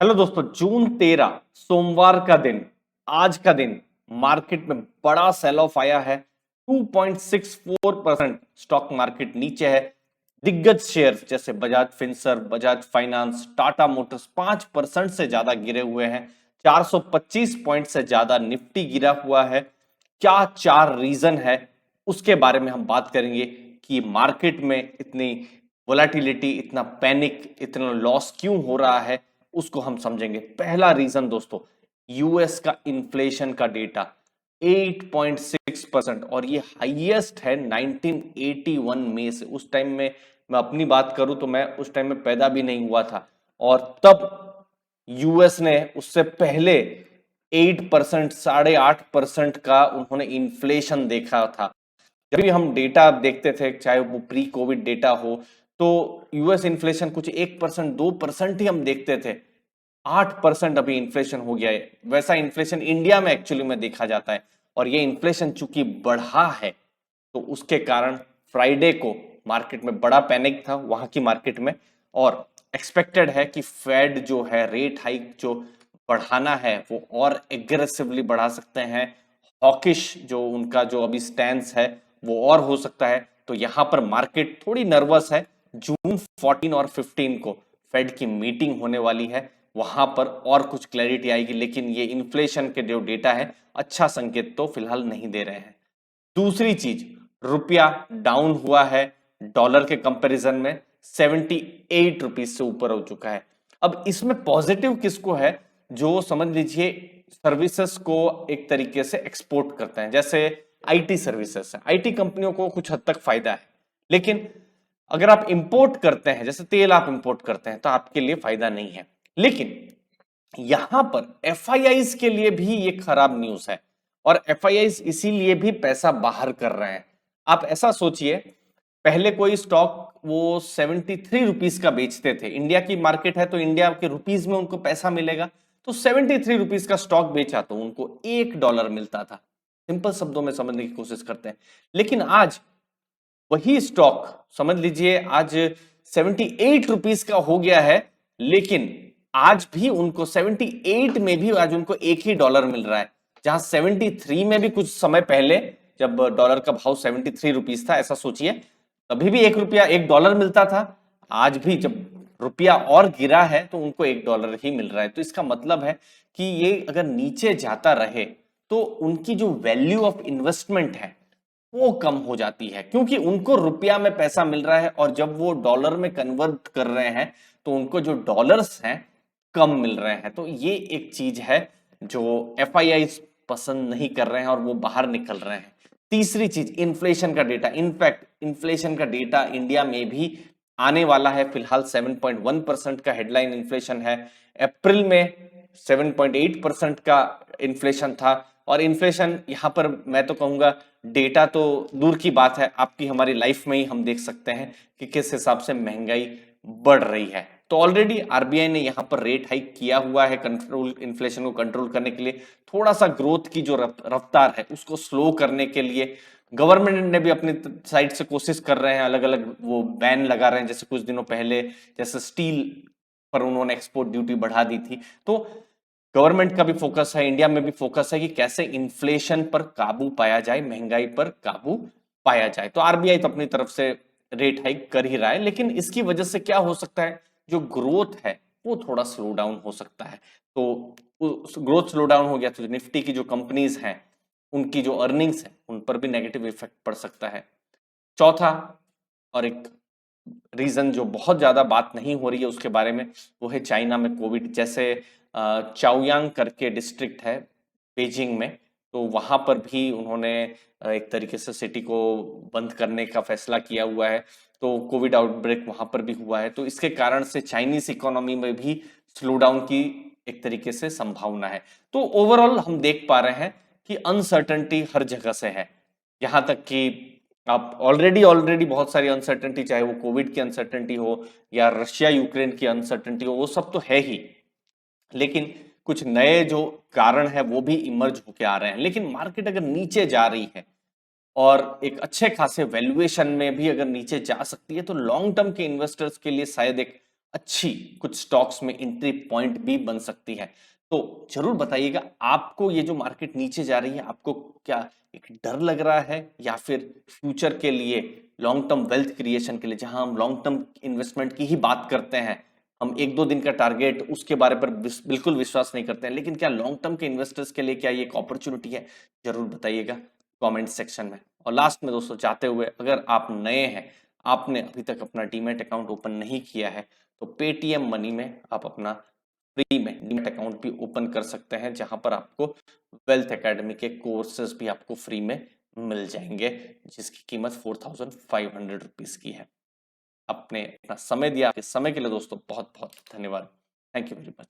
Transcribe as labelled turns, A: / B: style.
A: Hello दोस्तों, जून 13 सोमवार का दिन, आज का दिन मार्केट में बड़ा सेल ऑफ आया है। 2.64% स्टॉक मार्केट नीचे है। दिग्गज शेयर जैसे Bajaj Finserv, Bajaj finance, Tata Motors 5% से ज्यादा गिरे हुए हैं। 425 पॉइंट से ज्यादा निफ्टी गिरा हुआ है। क्या चार रीजन है उसके बारे में हम बात करेंगे कि मार्केट में इतनी वोलेटिलिटी, इतना पैनिक, इतना लॉस क्यों हो रहा है, उसको हम समझेंगे। पहला रीजन दोस्तों, यूएस का इन्फ्लेशन का डेटा 8.6% और ये हाईएस्ट है 1981 में से। उस टाइम में मैं अपनी बात करूं तो मैं उस टाइम में पैदा भी नहीं हुआ था और तब यूएस ने उससे पहले 8%, 8.5% का उन्होंने इन्फ्लेशन देखा था। जब भी हम डेटा देखते थे, चाहे वो प्री कोविड डेटा हो, तो यूएस इन्फ्लेशन कुछ 1%, 2% ही हम देखते थे। 8% अभी इन्फ्लेशन हो गया है। वैसा इन्फ्लेशन इंडिया में एक्चुअली में देखा जाता है और ये इन्फ्लेशन चूंकि बढ़ा है तो उसके कारण फ्राइडे को मार्केट में बड़ा पैनिक था वहां की मार्केट में। और एक्सपेक्टेड है कि फेड जो है रेट हाइक जो बढ़ाना है वो और एग्रेसिवली बढ़ा सकते हैं। हॉकिश जो उनका जो अभी स्टैंस है वो और हो सकता है। तो यहां पर मार्केट थोड़ी नर्वस है। जून 14 और 15 को फेड की मीटिंग होने वाली है, वहां पर और कुछ क्लैरिटी आएगी, लेकिन ये इन्फ्लेशन के जो डेटा है अच्छा संकेत तो फिलहाल नहीं दे रहे हैं। दूसरी चीज, रुपया डाउन हुआ है डॉलर के कंपैरिजन में। 78 रुपीज से ऊपर हो चुका है। अब इसमें पॉजिटिव किसको है? जो समझ लीजिए सर्विसेज को एक तरीके से एक्सपोर्ट करते हैं, जैसे आईटी सर्विसेज है, आईटी कंपनियों को कुछ हद तक फायदा है। लेकिन अगर आप इंपोर्ट करते हैं, जैसे तेल आप इंपोर्ट करते हैं, तो आपके लिए फायदा नहीं है। लेकिन यहां पर एफआईआईज के लिए भी ये खराब न्यूज है और एफआईआईज इसीलिए भी पैसा बाहर कर रहे हैं। आप ऐसा सोचिए, पहले कोई स्टॉक वो 73 रुपीज का बेचते थे, इंडिया की मार्केट है तो इंडिया के रुपीज में उनको पैसा मिलेगा, तो 73 रुपीज का स्टॉक बेचा तो उनको $1 मिलता था। सिंपल शब्दों में समझने की कोशिश करते हैं। लेकिन आज वही स्टॉक समझ लीजिए आज 78 रुपीज का हो गया है, लेकिन आज भी उनको 78 में भी आज उनको $1 मिल रहा है। जहां 73 में भी कुछ समय पहले जब डॉलर का भाव 73 रुपीज था, ऐसा सोचिए, तभी भी ₹1 $1 मिलता था। आज भी जब रुपया और गिरा है तो उनको $1 ही मिल रहा है। तो इसका मतलब है कि ये अगर नीचे जाता रहे तो उनकी जो वैल्यू ऑफ इन्वेस्टमेंट है वो कम हो जाती है, क्योंकि उनको रुपया में पैसा मिल रहा है और जब वो डॉलर में कन्वर्ट कर रहे हैं तो उनको जो डॉलर्स हैं कम मिल रहे हैं। तो ये एक चीज है जो एफआईआई पसंद नहीं कर रहे हैं और वो बाहर निकल रहे हैं। तीसरी चीज, इन्फ्लेशन का डेटा। इनफैक्ट इन्फ्लेशन का डेटा इंडिया में भी आने वाला है। फिलहाल 7.1% का हेडलाइन इन्फ्लेशन है। अप्रैल में 7.8% का इन्फ्लेशन था। और इन्फ्लेशन यहां पर मैं तो कहूंगा डेटा तो दूर की बात है, आपकी हमारी लाइफ में ही हम देख सकते हैं कि किस हिसाब से महंगाई बढ़ रही है। तो ऑलरेडी आरबीआई ने यहां पर रेट हाइक किया हुआ है कंट्रोल, इन्फ्लेशन को कंट्रोल करने के लिए। थोड़ा सा ग्रोथ की जो रफ्तार है उसको स्लो करने के लिए गवर्नमेंट ने भी अपनी साइड से कोशिश कर रहे हैं, अलग अलग वो बैन लगा रहे हैं। जैसे कुछ दिनों पहले जैसे स्टील पर उन्होंने एक्सपोर्ट ड्यूटी बढ़ा दी थी। तो गवर्नमेंट का भी फोकस है, इंडिया में भी फोकस है कि कैसे इन्फ्लेशन पर काबू पाया जाए, महंगाई पर काबू पाया जाए। तो आरबीआई तो अपनी तरफ से रेट हाइक कर ही रहा है, लेकिन इसकी वजह से क्या हो सकता है, जो ग्रोथ है वो थोड़ा स्लो डाउन हो सकता है। तो ग्रोथ स्लो डाउन हो गया तो निफ्टी की जो कंपनीज हैं उनकी जो अर्निंग्स है उन पर भी नेगेटिव इफेक्ट पड़ सकता है। चौथा और एक रीजन जो बहुत ज्यादा बात नहीं हो रही है उसके बारे में, वो है चाइना में कोविड। जैसे चाओयांग करके डिस्ट्रिक्ट है बीजिंग में, तो वहां पर भी उन्होंने एक तरीके से सिटी को बंद करने का फैसला किया हुआ है। तो कोविड आउटब्रेक वहां पर भी हुआ है, तो इसके कारण से चाइनीज इकोनॉमी में भी स्लो डाउन की एक तरीके से संभावना है। तो ओवरऑल हम देख पा रहे हैं कि अनसर्टेनिटी हर जगह से है। यहां तक कि आप ऑलरेडी बहुत सारी अनसर्टेनिटी, चाहे वो कोविड की अनसर्टेनिटी हो या रशिया यूक्रेन की अनसर्टेनिटी हो, वो सब तो है ही, लेकिन कुछ नए जो कारण है वो भी इमर्ज होके आ रहे हैं। लेकिन मार्केट अगर नीचे जा रही है और एक अच्छे खासे वैल्यूएशन में भी अगर नीचे जा सकती है तो लॉन्ग टर्म के इन्वेस्टर्स के लिए शायद एक अच्छी कुछ स्टॉक्स में एंट्री पॉइंट भी बन सकती है। तो जरूर बताइएगा, आपको ये जो मार्केट नीचे जा रही है, आपको क्या एक डर लग रहा है, या फिर फ्यूचर के लिए, लॉन्ग टर्म वेल्थ क्रिएशन के लिए, जहां हम लॉन्ग टर्म इन्वेस्टमेंट की ही बात करते हैं, हम एक दो दिन का टारगेट उसके बारे पर बिल्कुल विश्वास नहीं करते हैं, लेकिन क्या लॉन्ग टर्म के इन्वेस्टर्स के लिए क्या ये एक अपॉर्चुनिटी है? जरूर बताइएगा कमेंट सेक्शन में। और लास्ट में दोस्तों जाते हुए, अगर आप नए हैं, आपने अभी तक अपना डीमैट अकाउंट ओपन नहीं किया है, तो पेटीएम मनी में आप अपना फ्री में डीमैट अकाउंट भी ओपन कर सकते हैं, जहां पर आपको वेल्थ एकेडमी के कोर्सेज भी आपको फ्री में मिल जाएंगे, जिसकी कीमत 4500 रुपीज की है। अपने अपना समय दिया, आपके समय के लिए दोस्तों बहुत बहुत धन्यवाद। Thank you very much.